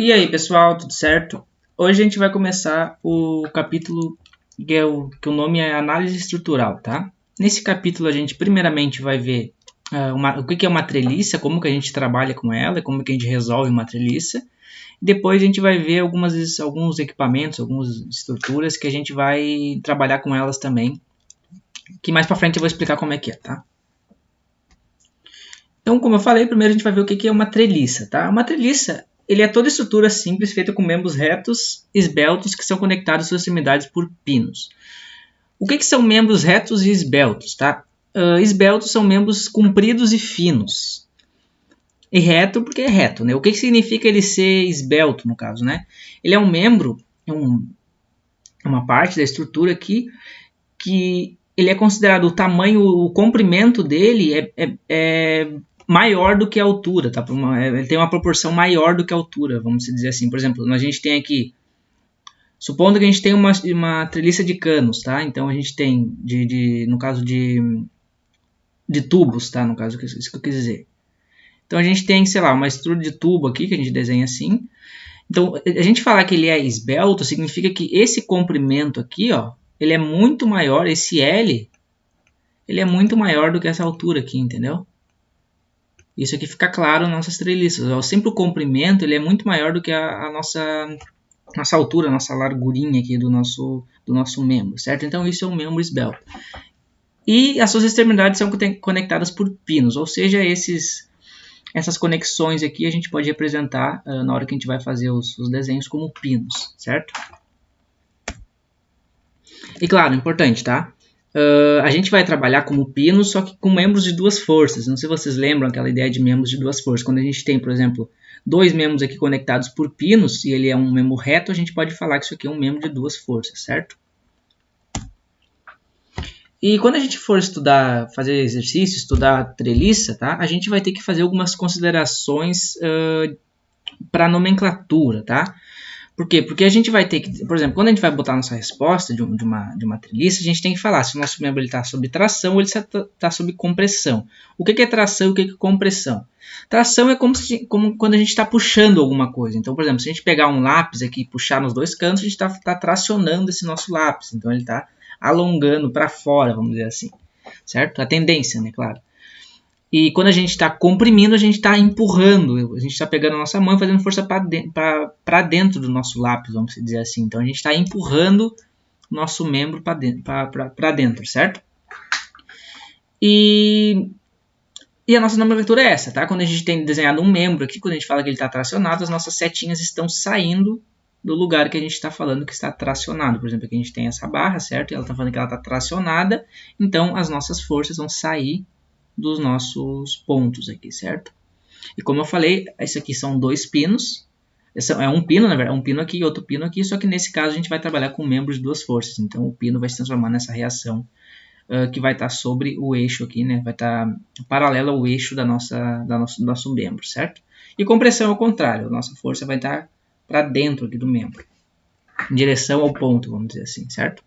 E aí, pessoal, tudo certo? Hoje a gente vai começar o capítulo que o nome é Análise Estrutural, tá? Nesse capítulo a gente primeiramente vai ver o que é uma treliça, como que a gente trabalha com ela, como que a gente resolve uma treliça. Depois a gente vai ver alguns equipamentos, algumas estruturas que a gente vai trabalhar com elas também, que mais pra frente eu vou explicar como é que é, tá? Então, como eu falei, primeiro a gente vai ver o que é uma treliça, tá? Uma treliça, ele é toda estrutura simples feita com membros retos, esbeltos, que são conectados às suas extremidades por pinos. O que são membros retos e esbeltos, tá? Esbeltos são membros compridos e finos. E reto porque é reto, né? O que significa ele ser esbelto, no caso, né? Ele é um membro, uma parte da estrutura aqui, que ele é considerado o tamanho, o comprimento dele é maior do que a altura, tá? Ele tem uma proporção maior do que a altura, vamos dizer assim. Por exemplo, a gente tem aqui, supondo que a gente tem uma treliça de canos, tá? Então a gente tem, no caso de tubos, tá? No caso, isso que eu quis dizer. Então a gente tem, sei lá, uma estrutura de tubo aqui, que a gente desenha assim. Então, a gente falar que ele é esbelto, significa que esse comprimento aqui, ó, ele é muito maior, esse L, ele é muito maior do que essa altura aqui, entendeu? Isso aqui fica claro nas nossas treliças. Sempre o comprimento ele é muito maior do que a nossa altura, a nossa largurinha aqui do nosso membro, certo? Então isso é um membro esbelto. E as suas extremidades são conectadas por pinos, ou seja, essas conexões aqui a gente pode representar na hora que a gente vai fazer os desenhos como pinos, certo? E claro, importante, tá? A gente vai trabalhar como pino, só que com membros de duas forças. Não sei se vocês lembram aquela ideia de membros de duas forças. Quando a gente tem, por exemplo, dois membros aqui conectados por pinos, e ele é um membro reto, a gente pode falar que isso aqui é um membro de duas forças, certo? E quando a gente for estudar, fazer exercício, estudar treliça, tá? A gente vai ter que fazer algumas considerações para nomenclatura, tá? Por quê? Porque a gente vai ter que, por exemplo, quando a gente vai botar a nossa resposta de uma treliça, a gente tem que falar se o nosso membro está sob tração ou ele está sob compressão. O que é tração e o que é compressão? Tração é como quando a gente está puxando alguma coisa. Então, por exemplo, se a gente pegar um lápis aqui e puxar nos dois cantos, a gente está tracionando esse nosso lápis. Então, ele está alongando para fora, vamos dizer assim. Certo? A tendência, né? Claro. E quando a gente está comprimindo, a gente está empurrando. A gente está pegando a nossa mão e fazendo força para dentro do nosso lápis, vamos dizer assim. Então a gente está empurrando o nosso membro para dentro, certo? E a nossa nomenclatura é essa, tá? Quando a gente tem desenhado um membro aqui, quando a gente fala que ele está tracionado, as nossas setinhas estão saindo do lugar que a gente está falando que está tracionado. Por exemplo, aqui a gente tem essa barra, certo? E ela está falando que ela está tracionada, então as nossas forças vão sair dos nossos pontos aqui, certo? E como eu falei, isso aqui são dois pinos. É um pino, na verdade, um pino aqui e outro pino aqui, só que nesse caso a gente vai trabalhar com membros de duas forças. Então o pino vai se transformar nessa reação que vai estar sobre o eixo aqui, né? Vai estar paralela ao eixo do nosso membro, certo? E compressão é o contrário, a nossa força vai estar para dentro aqui do membro, em direção ao ponto, vamos dizer assim, certo?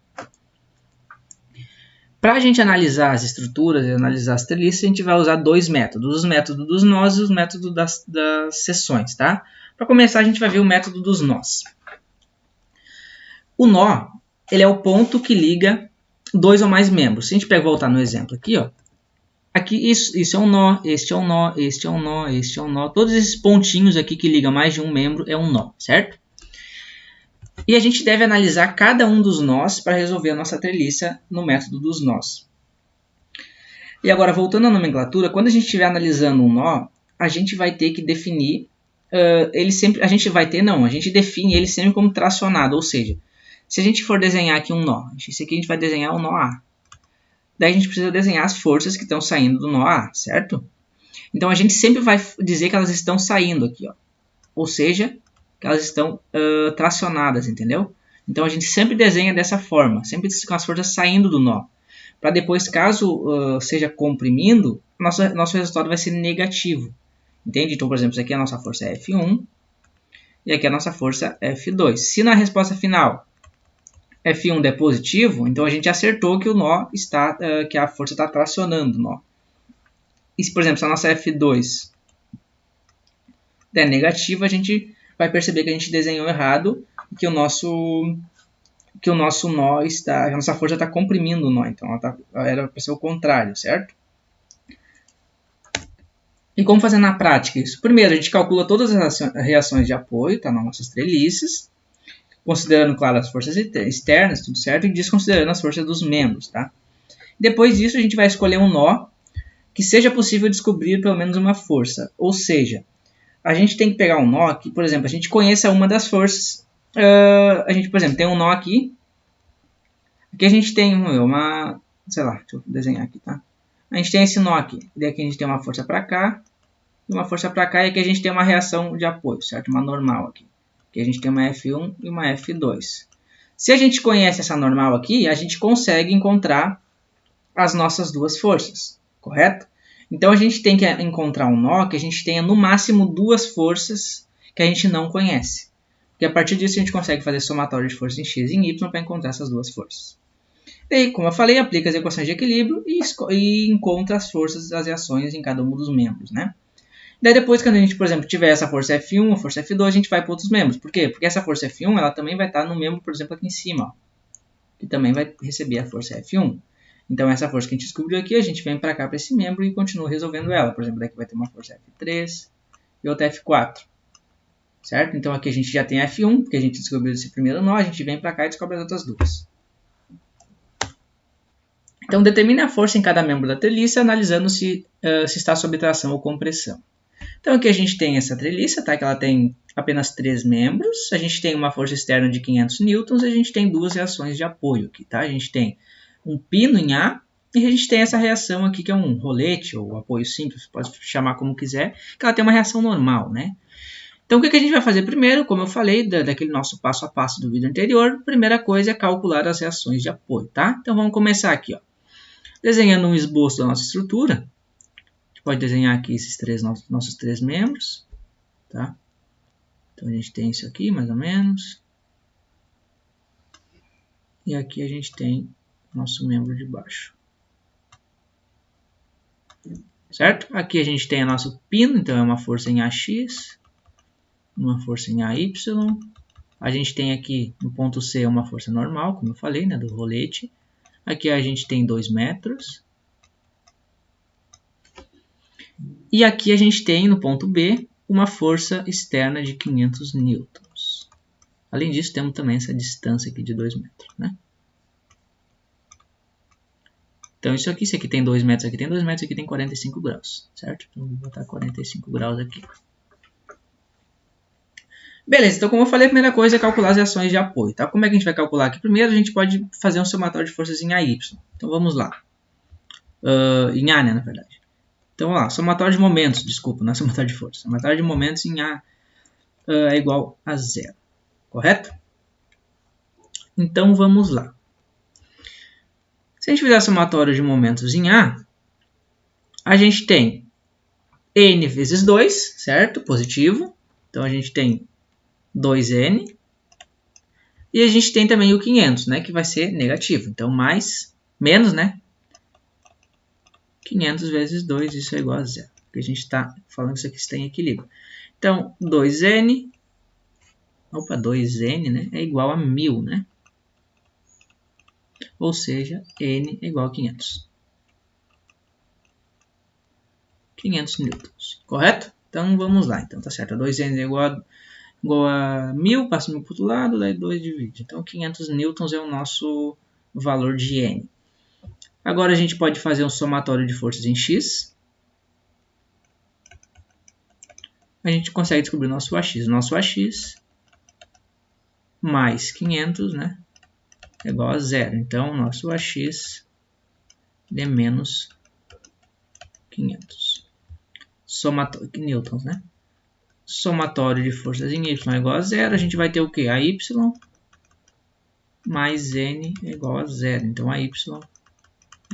Para a gente analisar as estruturas e analisar as treliças, a gente vai usar dois métodos. Os métodos dos nós e os métodos das seções, tá? Para começar, a gente vai ver o método dos nós. O nó, ele é o ponto que liga dois ou mais membros. Se a gente voltar no exemplo aqui, ó. Aqui, isso é um nó, este é um nó, este é um nó, este é um nó. Todos esses pontinhos aqui que ligam mais de um membro é um nó, certo? E a gente deve analisar cada um dos nós para resolver a nossa treliça no método dos nós. E agora, voltando à nomenclatura, quando a gente estiver analisando um nó, a gente vai ter que definir ele sempre. A gente define ele sempre como tracionado, ou seja, se a gente for desenhar aqui um nó, esse aqui a gente vai desenhar o nó A. Daí a gente precisa desenhar as forças que estão saindo do nó A, certo? Então a gente sempre vai dizer que elas estão saindo aqui, ó. Ou seja, que elas estão tracionadas, entendeu? Então a gente sempre desenha dessa forma, sempre com as forças saindo do nó. Para depois, caso seja comprimindo, nosso resultado vai ser negativo. Entende? Então, por exemplo, isso aqui a nossa força é F1 e aqui a nossa força é F2. Se na resposta final F1 der positivo, então a gente acertou que o nó está, que a força está tracionando o nó. E se, por exemplo, se a nossa F2 der negativa, a gente vai perceber que a gente desenhou errado e que o nosso nó está, a nossa força está comprimindo o nó, então era para ser o contrário, certo? E como fazer na prática isso? Primeiro, a gente calcula todas as reações de apoio, tá, nas nossas treliças, considerando, claro, as forças externas, tudo certo, e desconsiderando as forças dos membros, tá? Depois disso, a gente vai escolher um nó que seja possível descobrir pelo menos uma força, ou seja, a gente tem que pegar um nó que, por exemplo, a gente conheça uma das forças. A gente, por exemplo, tem um nó aqui. Aqui a gente tem uma... Sei lá, deixa eu desenhar aqui, tá? A gente tem esse nó aqui. Daqui a gente tem uma força para cá. E uma força para cá. E aqui a gente tem uma reação de apoio, certo? Uma normal aqui. Aqui a gente tem uma F1 e uma F2. Se a gente conhece essa normal aqui, a gente consegue encontrar as nossas duas forças. Correto? Então a gente tem que encontrar um nó que a gente tenha no máximo duas forças que a gente não conhece. Porque a partir disso a gente consegue fazer somatório de forças em x e em y para encontrar essas duas forças. Daí, como eu falei, aplica as equações de equilíbrio e encontra as forças das reações em cada um dos membros, né? Daí depois, quando a gente, por exemplo, tiver essa força F1, a força F2, a gente vai para outros membros. Por quê? Porque essa força F1 ela também vai estar no membro, por exemplo, aqui em cima, ó, que também vai receber a força F1. Então, essa força que a gente descobriu aqui, a gente vem para cá, para esse membro e continua resolvendo ela. Por exemplo, daqui vai ter uma força F3 e outra F4. Certo? Então, aqui a gente já tem F1, porque a gente descobriu esse primeiro nó, a gente vem para cá e descobre as outras duas. Então, determine a força em cada membro da treliça, analisando se está sob tração ou compressão. Então, aqui a gente tem essa treliça, tá? Que ela tem apenas 3 membros. A gente tem uma força externa de 500 newtons e a gente tem duas reações de apoio aqui, tá? A gente tem um pino em A e a gente tem essa reação aqui que é um rolete ou apoio simples, pode chamar como quiser, que ela tem uma reação normal, né? Então, o que a gente vai fazer primeiro? Como eu falei, daquele nosso passo a passo do vídeo anterior, a primeira coisa é calcular as reações de apoio, tá? Então, vamos começar aqui, ó. Desenhando um esboço da nossa estrutura. A gente pode desenhar aqui esses nossos 3 membros, tá? Então, a gente tem isso aqui, mais ou menos. E aqui a gente tem nosso membro de baixo. Certo? Aqui a gente tem o nosso pino, então é uma força em AX, uma força em AY. A gente tem aqui no ponto C uma força normal, como eu falei, né, do rolete. Aqui a gente tem 2 metros. E aqui a gente tem no ponto B uma força externa de 500 newtons. Além disso, temos também essa distância aqui de 2 metros, né? Então, isso aqui tem 2 metros, aqui tem 2 metros, aqui tem 45 graus, certo? Então, vou botar 45 graus aqui. Beleza, então como eu falei, a primeira coisa é calcular as reações de apoio, tá? Como é que a gente vai calcular aqui? Primeiro, a gente pode fazer um somatório de forças em AY. Então, vamos lá. Em A, né, na verdade. Então, vamos lá. Somatório de momentos, desculpa, não é somatório de forças. Somatório de momentos em A é igual a 0, correto? Então, vamos lá. Se a gente fizer somatório de momentos em a gente tem n vezes 2, certo? Positivo. Então, a gente tem 2n. E a gente tem também o 500, né? Que vai ser negativo. Então, menos, né? 500 vezes 2, isso é igual a 0. Porque a gente está falando que isso aqui está em equilíbrio. Então, 2n, né? É igual a 1000, né? Ou seja, n é igual a 500. 500 newtons, correto? Então, vamos lá. Então, tá certo. 2n é igual a 1000, passa 1000 para o outro lado, daí 2 divide. Então, 500 newtons é o nosso valor de n. Agora, a gente pode fazer um somatório de forças em x. A gente consegue descobrir o nosso AX. O nosso AX mais 500, né? É igual a 0. Então, o nosso AX é menos 500. Somatório, newtons, né? Somatório de forças em y é igual a 0. A gente vai ter o quê? AY mais n é igual a 0. Então, AY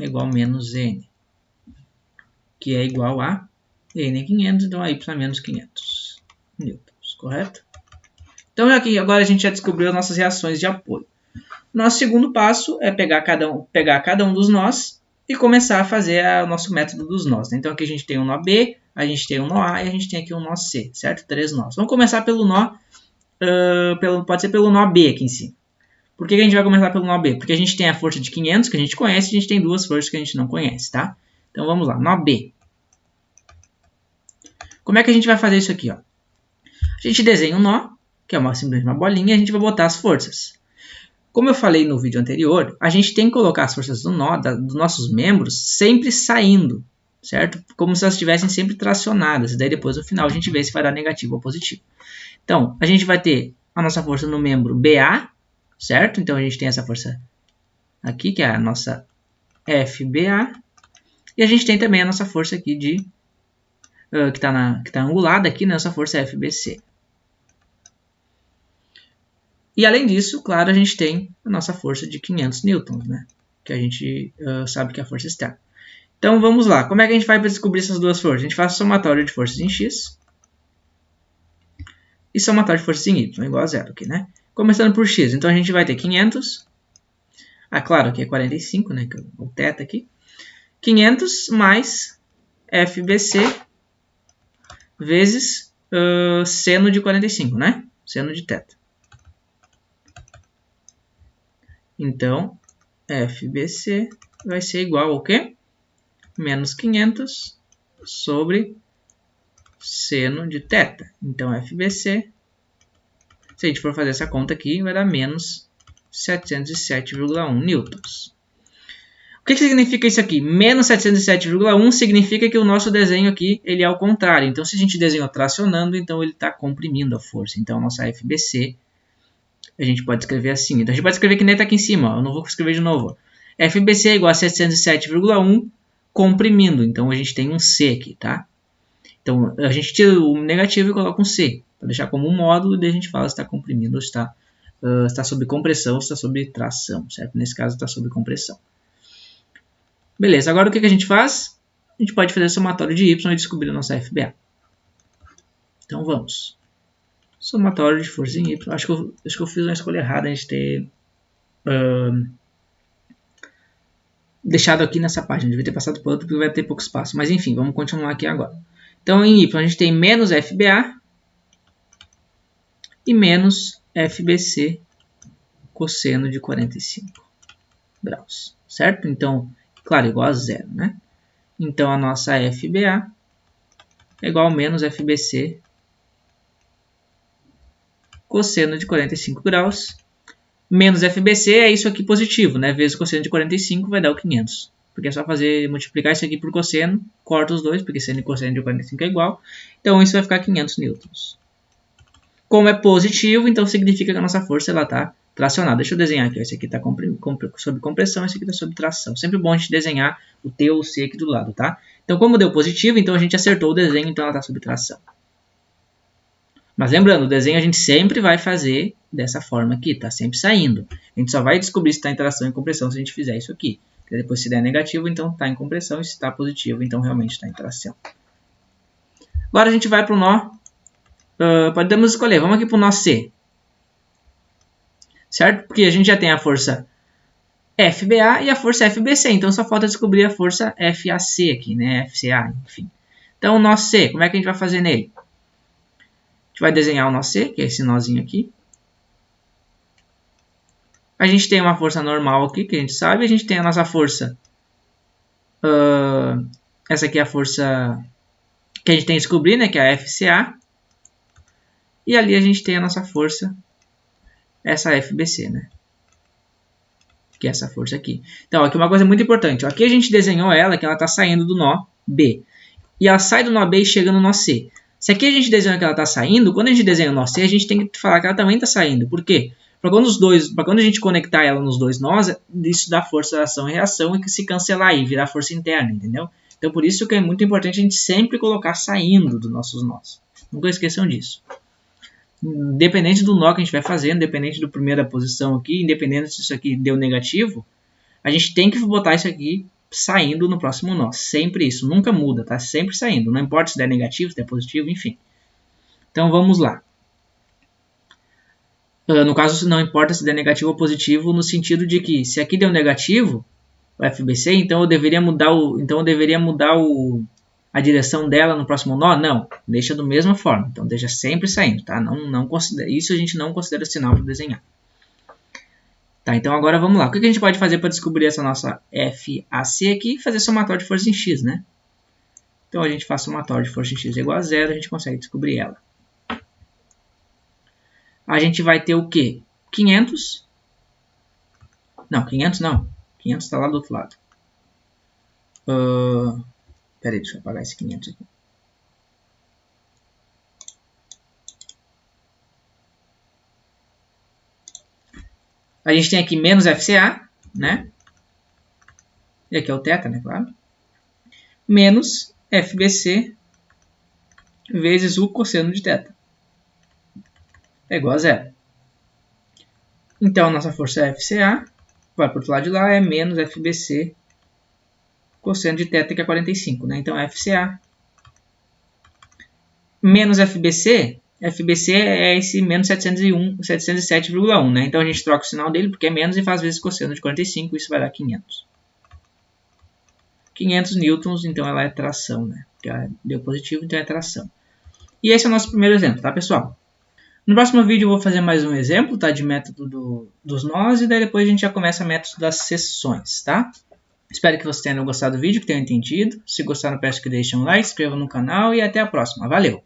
é igual a menos n, que é igual a n é 500, então AY é menos 500 newtons, correto? Então, aqui, agora a gente já descobriu as nossas reações de apoio. Nosso segundo passo é pegar cada um dos nós e começar a fazer o nosso método dos nós, né? Então, aqui a gente tem um nó B, a gente tem um nó A e a gente tem aqui um nó C, certo? 3 nós. Vamos começar pelo nó, pode ser pelo nó B aqui em cima. Por que a gente vai começar pelo nó B? Porque a gente tem a força de 500 que a gente conhece e a gente tem duas forças que a gente não conhece, tá? Então vamos lá, nó B. Como é que a gente vai fazer isso aqui, ó? A gente desenha um nó, que é simplesmente uma bolinha, e a gente vai botar as forças. Como eu falei no vídeo anterior, a gente tem que colocar as forças do nó, dos nossos membros, sempre saindo, certo? Como se elas estivessem sempre tracionadas. Daí depois no final a gente vê se vai dar negativo ou positivo. Então, a gente vai ter a nossa força no membro BA, certo? Então a gente tem essa força aqui, que é a nossa FBA. E a gente tem também a nossa força aqui que está angulada aqui, nossa força FBC. E além disso, claro, a gente tem a nossa força de 500 newtons, né? Que a gente sabe que é a força externa. Então vamos lá, como é que a gente vai para descobrir essas duas forças? A gente faz somatório de forças em X e somatório de forças em Y, igual a zero aqui, né? Começando por X, então a gente vai ter 500, claro, aqui é 45, né? O θ aqui. 500 mais FBC vezes seno de 45, né? Seno de θ. Então, FBC vai ser igual ao quê? Menos 500 sobre seno de θ. Então, FBC, se a gente for fazer essa conta aqui, vai dar menos 707,1 newtons. O que significa isso aqui? Menos 707,1 significa que o nosso desenho aqui ele é ao contrário. Então, se a gente desenhou tracionando, então ele está comprimindo a força. Então, a nossa FBC, a gente pode escrever assim. Então, a gente pode escrever que nem está aqui em cima. Ó. Eu não vou escrever de novo. Ó. FBC é igual a 707,1 comprimindo. Então, a gente tem um C aqui, tá? Então, a gente tira o negativo e coloca um C. Para deixar como um módulo, e daí a gente fala se está comprimindo ou está sob compressão ou está sob tração, certo? Nesse caso, está sob compressão. Beleza, agora o que a gente faz? A gente pode fazer somatório de Y e descobrir a nossa FBA. Então vamos. Somatório de força em Y. Acho que eu fiz uma escolha errada a gente ter deixado aqui nessa página. Devia ter passado por outra porque vai ter pouco espaço. Mas enfim, vamos continuar aqui agora. Então em Y a gente tem menos FBA e menos FBC cosseno de 45 graus. Certo? Então, claro, igual a zero, né? Então, a nossa FBA é igual a menos FBC cosseno de 45 graus. Menos FBC é isso aqui positivo, né? Vezes cosseno de 45 vai dar o 500. Porque é só multiplicar isso aqui por cosseno, corta os dois, porque seno e cosseno de 45 é igual. Então, isso vai ficar 500 newtons. Como é positivo, então significa que a nossa força está tracionada. Deixa eu desenhar aqui. Esse aqui está sob compressão, esse aqui está sob tração. Sempre bom a gente desenhar o T ou o C aqui do lado, tá? Então, como deu positivo, então a gente acertou o desenho, então ela está sob tração. Mas lembrando, o desenho a gente sempre vai fazer dessa forma aqui, tá sempre saindo. A gente só vai descobrir se está em tração e compressão se a gente fizer isso aqui. Porque depois se der negativo, então está em compressão, e se está positivo, então realmente está em tração. Agora a gente vai para o nó. Podemos escolher, vamos aqui para o nó C. Certo? Porque a gente já tem a força FBA e a força FBC, então só falta descobrir a força FAC aqui, né? FCA, enfim. Então o nó C, como é que a gente vai fazer nele? A gente vai desenhar o nó C, que é esse nozinho aqui. A gente tem uma força normal aqui, que a gente sabe. A gente tem a nossa força. Essa aqui é a força que a gente tem que descobrir, né? Que é a FCA. E ali a gente tem a nossa força, essa FBC, né? Que é essa força aqui. Então, aqui uma coisa muito importante. Aqui a gente desenhou ela, que ela está saindo do nó B. E ela sai do nó B e chega no nó C. Se aqui a gente desenha que ela está saindo, quando a gente desenha o nó C, a gente tem que falar que ela também está saindo. Por quê? Para quando a gente conectar ela nos dois nós, isso dá força de ação e reação e que se cancelar e virar força interna, entendeu? Então, por isso que é muito importante a gente sempre colocar saindo dos nossos nós. Nunca esqueçam disso. Independente do nó que a gente vai fazendo, independente da primeira posição aqui, independente se isso aqui deu negativo, a gente tem que botar isso aqui saindo no próximo nó. Sempre isso, nunca muda, tá? Sempre saindo. Não importa se der negativo, se der positivo, enfim. Então vamos lá. No caso, não importa se der negativo ou positivo, no sentido de que se aqui deu negativo, o FBC, então eu deveria mudar o a direção dela no próximo nó? Não, deixa da mesma forma. Então deixa sempre saindo, tá? Não considera, isso a gente não considera sinal para desenhar. Tá, então agora vamos lá. O que a gente pode fazer para descobrir essa nossa FAC aqui? Fazer somatório de força em x, né? Então a gente faz somatório de força em x igual a 0, a gente consegue descobrir ela. A gente vai ter o quê? 500. Não, 500 não. 500 está lá do outro lado. Peraí, deixa eu apagar esse 500 aqui. A gente tem aqui menos FCA, né? E aqui é o θ, né? Claro. Menos FBC vezes o cosseno de θ. É igual a 0. Então, a nossa força FCA vai para o outro lado de lá, é menos FBC cosseno de θ, que é 45. Né? Então, FCA menos FBC, FBC é esse menos 707,1. Né? Então, a gente troca o sinal dele, porque é menos, e faz vezes cosseno de 45, isso vai dar 500. 500 newtons, então ela é tração. Né? Porque ela deu positivo, então é tração. E esse é o nosso primeiro exemplo, tá, pessoal? No próximo vídeo eu vou fazer mais um exemplo, tá, de método dos nós, e daí depois a gente já começa o método das seções, tá? Espero que vocês tenham gostado do vídeo, que tenham entendido. Se gostaram, peço que deixem um like, se inscrevam no canal e até a próxima. Valeu!